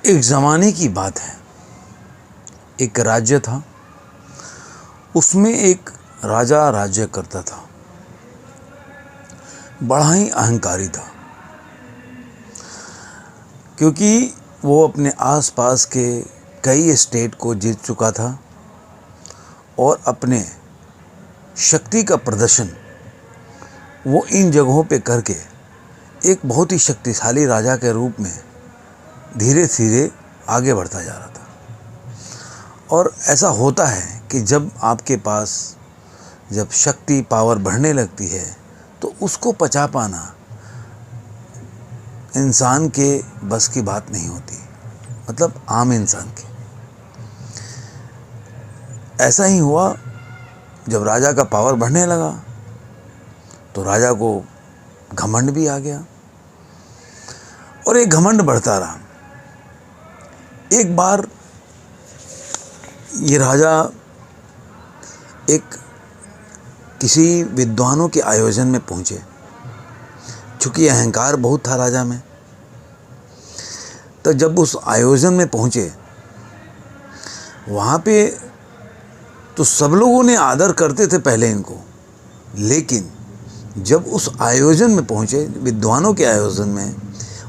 एक ज़माने की बात है, एक राज्य था, उसमें एक राजा राज्य करता था। बड़ा ही अहंकारी था, क्योंकि वो अपने आसपास के कई स्टेट को जीत चुका था और अपने शक्ति का प्रदर्शन वो इन जगहों पे करके एक बहुत ही शक्तिशाली राजा के रूप में धीरे धीरे आगे बढ़ता जा रहा था। और ऐसा होता है कि जब आपके पास जब शक्ति पावर बढ़ने लगती है तो उसको पचा पाना इंसान के बस की बात नहीं होती, मतलब आम इंसान की। ऐसा ही हुआ, जब राजा का पावर बढ़ने लगा तो राजा को घमंड भी आ गया और ये घमंड बढ़ता रहा। एक बार ये राजा एक किसी विद्वानों के आयोजन में पहुंचे। चूँकि अहंकार बहुत था राजा में, तो जब उस आयोजन में पहुंचे वहाँ पे तो सब लोगों ने आदर करते थे पहले इनको, लेकिन जब उस आयोजन में पहुंचे, विद्वानों के आयोजन में,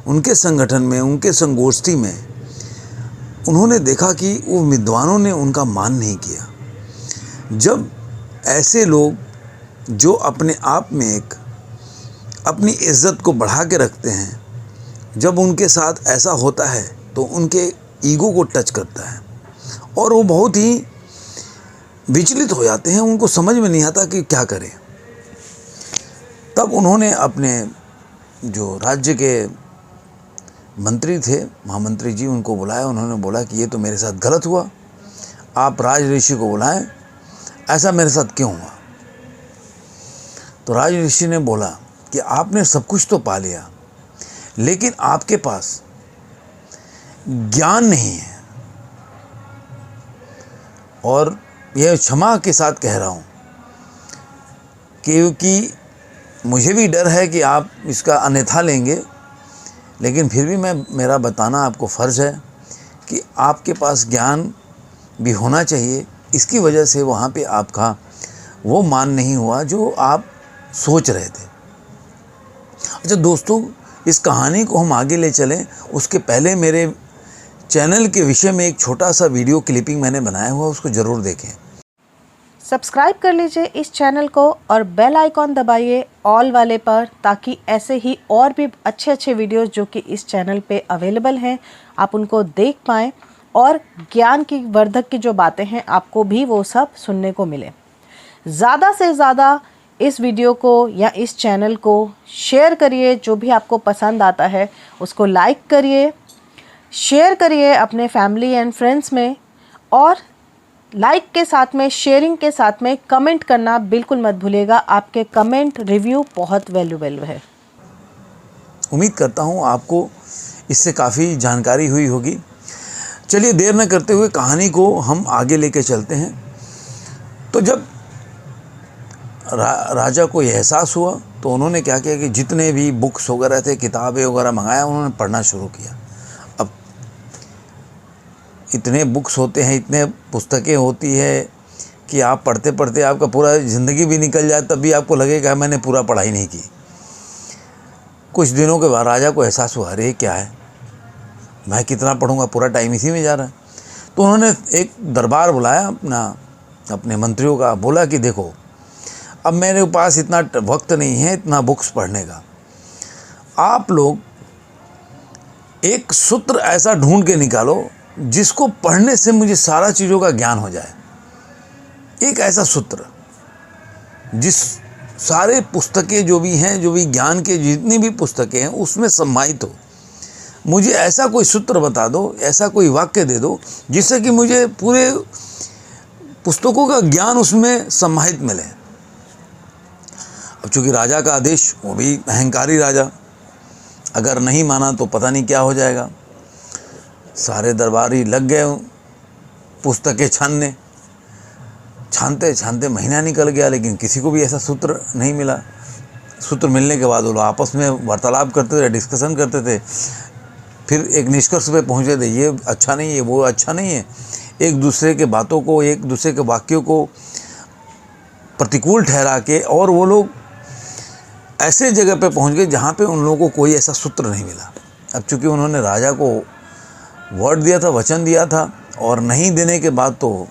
उनके संगठन में, उनके संगोष्ठी में, उन्होंने देखा कि वो विद्वानों ने उनका मान नहीं किया। जब ऐसे लोग जो अपने आप में एक अपनी इज्जत को बढ़ा के रखते हैं, जब उनके साथ ऐसा होता है तो उनके ईगो को टच करता है और वो बहुत ही विचलित हो जाते हैं। उनको समझ में नहीं आता कि क्या करें। तब उन्होंने अपने जो राज्य के मंत्री थे, महामंत्री जी, उनको बुलाया। उन्होंने बोला कि ये तो मेरे साथ गलत हुआ, आप राज ऋषि को बुलाएं, ऐसा मेरे साथ क्यों हुआ। तो राज ऋषि ने बोला कि आपने सब कुछ तो पा लिया, लेकिन आपके पास ज्ञान नहीं है। और यह क्षमा के साथ कह रहा हूँ, क्योंकि मुझे भी डर है कि आप इसका अन्यथा लेंगे, लेकिन फिर भी मेरा बताना आपको फ़र्ज़ है कि आपके पास ज्ञान भी होना चाहिए। इसकी वजह से वहाँ पे आपका वो मान नहीं हुआ जो आप सोच रहे थे। अच्छा दोस्तों, इस कहानी को हम आगे ले चलें उसके पहले मेरे चैनल के विषय में एक छोटा सा वीडियो क्लिपिंग मैंने बनाया हुआ, उसको ज़रूर देखें। सब्सक्राइब कर लीजिए इस चैनल को और बेल आइकॉन दबाइए ऑल वाले पर, ताकि ऐसे ही और भी अच्छे अच्छे वीडियोस जो कि इस चैनल पे अवेलेबल हैं आप उनको देख पाएँ और ज्ञान की वर्धक की जो बातें हैं आपको भी वो सब सुनने को मिले। ज़्यादा से ज़्यादा इस वीडियो को या इस चैनल को शेयर करिए। जो भी आपको पसंद आता है उसको लाइक करिए, शेयर करिए अपने फैमिली एंड फ्रेंड्स में, और लाइक के साथ में, शेयरिंग के साथ में कमेंट करना बिल्कुल मत भूलिएगा। आपके कमेंट, रिव्यू बहुत वैल्यूएबल है। उम्मीद करता हूँ आपको इससे काफ़ी जानकारी हुई होगी। चलिए देर न करते हुए कहानी को हम आगे लेके चलते हैं। तो जब राजा को यह एहसास हुआ तो उन्होंने क्या किया कि जितने भी बुक्स वगैरह थे, किताबें वगैरह मंगाया, उन्होंने पढ़ना शुरू किया। अब इतने बुक्स होते हैं, इतने पुस्तकें होती है कि आप पढ़ते पढ़ते आपका पूरा ज़िंदगी भी निकल जाए तब भी आपको लगेगा मैंने पूरा पढ़ाई नहीं की। कुछ दिनों के बाद राजा को एहसास हुआ, अरे क्या है, मैं कितना पढ़ूंगा, पूरा टाइम इसी में जा रहा है। तो उन्होंने एक दरबार बुलाया अपने मंत्रियों का। बोला कि देखो, अब मेरे पास इतना वक्त नहीं है इतना बुक्स पढ़ने का, आप लोग एक सूत्र ऐसा ढूंढ के निकालो जिसको पढ़ने से मुझे सारा चीज़ों का ज्ञान हो जाए। एक ऐसा सूत्र जिस सारे पुस्तकें जो भी हैं, जो भी ज्ञान के जितनी भी पुस्तकें हैं उसमें सम्मानित हो। मुझे ऐसा कोई सूत्र बता दो, ऐसा कोई वाक्य दे दो जिससे कि मुझे पूरे पुस्तकों का ज्ञान उसमें सम्मानित मिले। अब चूँकि राजा का आदेश, वो भी अहंकारी राजा, अगर नहीं माना तो पता नहीं क्या हो जाएगा। सारे दरबारी लग गए पुस्तकें छानने। छानते छानते महीना निकल गया, लेकिन किसी को भी ऐसा सूत्र नहीं मिला। सूत्र मिलने के बाद वो लोग आपस में वार्तालाप करते थे, डिस्कशन करते थे। फिर एक निष्कर्ष पे पहुँचे थे, ये अच्छा नहीं है, वो अच्छा नहीं है। एक दूसरे के बातों को, एक दूसरे के वाक्यों को प्रतिकूल ठहरा के, और वो लोग ऐसे जगह पे पहुंच गए जहाँ पे उन लोगों को कोई ऐसा सूत्र नहीं मिला। अब चूंकि उन्होंने राजा को वर्ड दिया था, वचन दिया था, और नहीं देने के बाद तो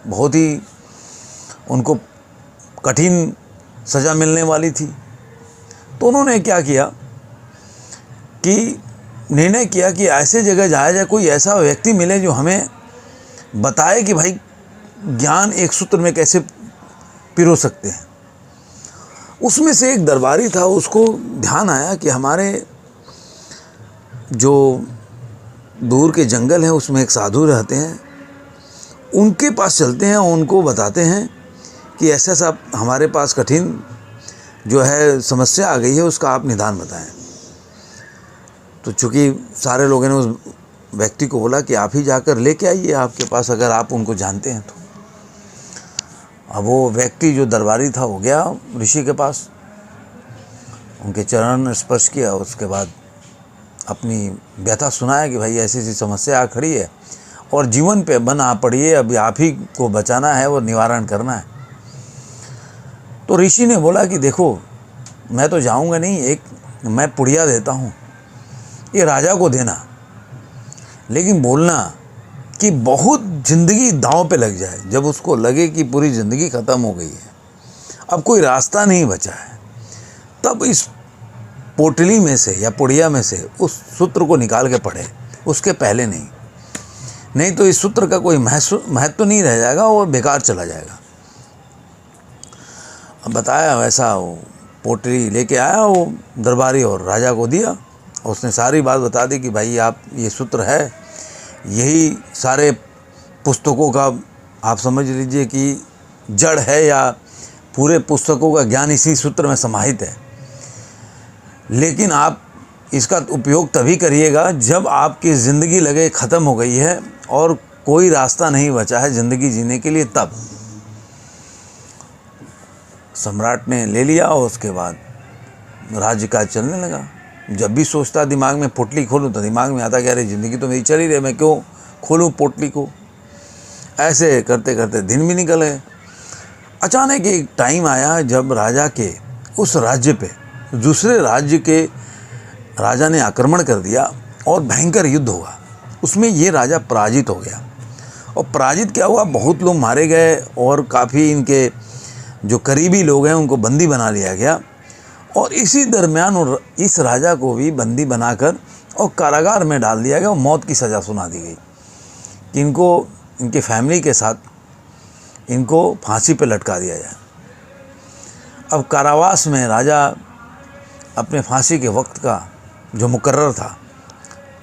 बहुत ही उनको कठिन सज़ा मिलने वाली थी। तो उन्होंने क्या किया कि निर्णय किया कि ऐसे जगह जाया जाए, कोई ऐसा व्यक्ति मिले जो हमें बताए कि भाई ज्ञान एक सूत्र में कैसे पिरो सकते हैं। उसमें से एक दरबारी था, उसको ध्यान आया कि हमारे जो दूर के जंगल हैं उसमें एक साधु रहते हैं, उनके पास चलते हैं, उनको बताते हैं कि ऐसा ऐसा हमारे पास कठिन जो है समस्या आ गई है, उसका आप निदान बताएं। तो चूँकि सारे लोगों ने उस व्यक्ति को बोला कि आप ही जाकर लेके आइए आपके पास, अगर आप उनको जानते हैं तो। अब वो व्यक्ति जो दरबारी था वो गया ऋषि के पास, उनके चरण स्पर्श किया, उसके बाद अपनी व्यथा सुनाया कि भाई ऐसी ऐसी समस्या आ खड़ी है और जीवन पे बन आ पड़ी है, अभी आप ही को बचाना है और निवारण करना है। तो ऋषि ने बोला कि देखो, मैं तो जाऊंगा नहीं, एक मैं पुड़िया देता हूँ, ये राजा को देना, लेकिन बोलना कि बहुत ज़िंदगी दांव पे लग जाए, जब उसको लगे कि पूरी ज़िंदगी ख़त्म हो गई है, अब कोई रास्ता नहीं बचा है, तब इस पोटली में से या पुड़िया में से उस सूत्र को निकाल के पढ़े, उसके पहले नहीं। नहीं तो इस सूत्र का कोई महत्व नहीं रह जाएगा और बेकार चला जाएगा। अब बताया वैसा, वो पोटली लेके आया वो दरबारी और राजा को दिया। उसने सारी बात बता दी कि भाई आप ये सूत्र है, यही सारे पुस्तकों का आप समझ लीजिए कि जड़ है, या पूरे पुस्तकों का ज्ञान इसी सूत्र में समाहित है। लेकिन आप इसका उपयोग तभी करिएगा जब आपकी ज़िंदगी लगे ख़त्म हो गई है और कोई रास्ता नहीं बचा है ज़िंदगी जीने के लिए। तब सम्राट ने ले लिया और उसके बाद राज्य का चलने लगा। जब भी सोचता दिमाग में पोटली खोलूं तो दिमाग में आता कि अरे ज़िंदगी तो मेरी चल ही रही, मैं क्यों खोलूं पोटली को। ऐसे करते करते दिन भी निकल गए। अचानक एक टाइम आया जब राजा के उस राज्य पे दूसरे राज्य के राजा ने आक्रमण कर दिया और भयंकर युद्ध हुआ। उसमें ये राजा पराजित हो गया। और पराजित क्या हुआ, बहुत लोग मारे गए और काफ़ी इनके जो करीबी लोग हैं उनको बंदी बना लिया गया। और इसी दरमियान इस राजा को भी बंदी बनाकर और कारागार में डाल दिया गया और मौत की सज़ा सुना दी गई कि इनको इनके फैमिली के साथ इनको फांसी पे लटका दिया जाए। अब कारावास में राजा अपने फांसी के वक्त का जो मुकर्रर था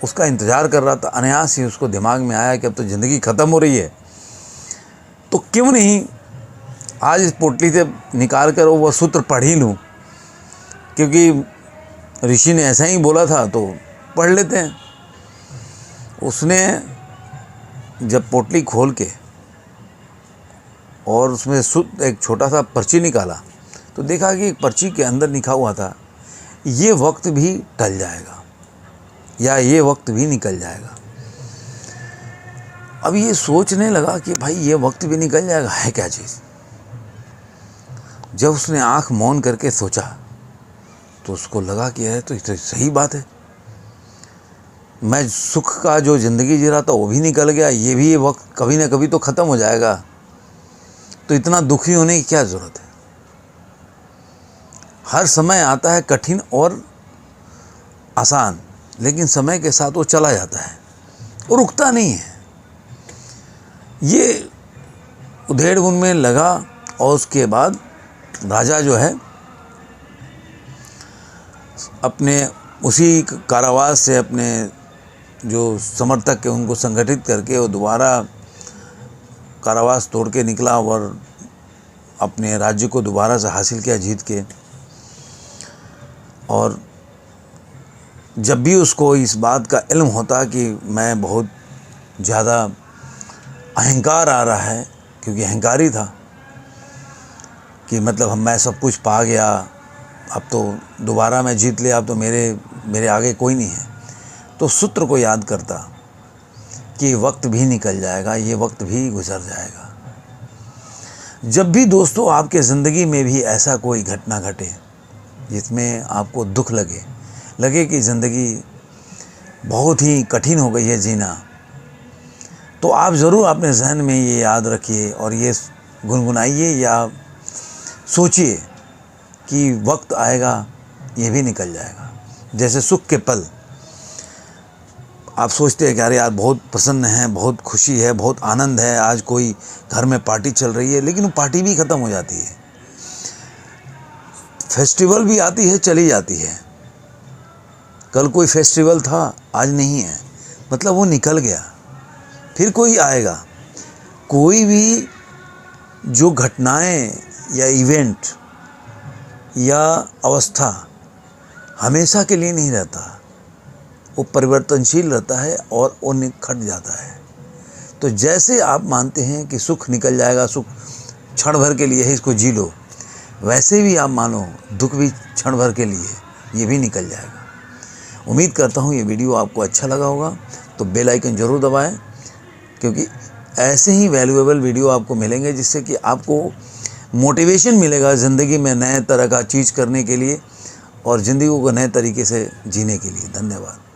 उसका इंतज़ार कर रहा था। अनायास ही उसको दिमाग में आया कि अब तो ज़िंदगी ख़त्म हो रही है, तो क्यों नहीं आज इस पोटली से निकाल कर वो सूत्र पढ़ ही लूँ, क्योंकि ऋषि ने ऐसा ही बोला था तो पढ़ लेते हैं। उसने जब पोटली खोल के और उसमें एक छोटा सा पर्ची निकाला तो देखा कि एक पर्ची के अंदर लिखा हुआ था, ये वक्त भी टल जाएगा या ये वक्त भी निकल जाएगा। अब ये सोचने लगा कि भाई ये वक्त भी निकल जाएगा, है क्या चीज़। जब उसने आंख मौन करके सोचा तो उसको लगा कि यह तो सही बात है, मैं सुख का जो ज़िंदगी जी रहा था वो भी निकल गया, ये भी ये वक्त कभी ना कभी तो ख़त्म हो जाएगा, तो इतना दुखी होने की क्या ज़रूरत है। हर समय आता है कठिन और आसान, लेकिन समय के साथ वो चला जाता है और रुकता नहीं है। ये उधेड़ बुन में लगा और उसके बाद राजा जो है अपने उसी कारावास से अपने जो समर्थक है उनको संगठित करके वो दोबारा कारावास तोड़ के निकला और अपने राज्य को दोबारा से हासिल किया जीत के। और जब भी उसको इस बात का इल्म होता कि मैं बहुत ज़्यादा अहंकार आ रहा है, क्योंकि अहंकारी था कि मतलब मैं सब कुछ पा गया, अब तो दोबारा मैं जीत लिया, अब तो मेरे आगे कोई नहीं है, तो सूत्र को याद करता कि वक्त भी निकल जाएगा, ये वक्त भी गुजर जाएगा। जब भी दोस्तों आपके ज़िंदगी में भी ऐसा कोई घटना घटे जिसमें आपको दुख लगे कि ज़िंदगी बहुत ही कठिन हो गई है जीना, तो आप ज़रूर अपने जहन में ये याद रखिए और ये गुनगुनाइए या सोचिए कि वक्त आएगा, ये भी निकल जाएगा। जैसे सुख के पल आप सोचते हैं कि अरे यार बहुत प्रसन्न हैं, बहुत खुशी है, बहुत आनंद है, आज कोई घर में पार्टी चल रही है, लेकिन वो पार्टी भी ख़त्म हो जाती है। फेस्टिवल भी आती है, चली जाती है। कल कोई फेस्टिवल था, आज नहीं है, मतलब वो निकल गया, फिर कोई आएगा। कोई भी जो घटनाएं या इवेंट या अवस्था हमेशा के लिए नहीं रहता, वो परिवर्तनशील रहता है और वो निखट जाता है। तो जैसे आप मानते हैं कि सुख निकल जाएगा, सुख क्षण भर के लिए है, इसको जी लो, वैसे भी आप मानो दुख भी क्षण भर के लिए, ये भी निकल जाएगा। उम्मीद करता हूँ ये वीडियो आपको अच्छा लगा होगा, तो बेल आइकन ज़रूर दबाएं, क्योंकि ऐसे ही वैल्यूएबल वीडियो आपको मिलेंगे जिससे कि आपको मोटिवेशन मिलेगा ज़िंदगी में नए तरह का चीज़ करने के लिए और ज़िंदगी को नए तरीके से जीने के लिए। धन्यवाद।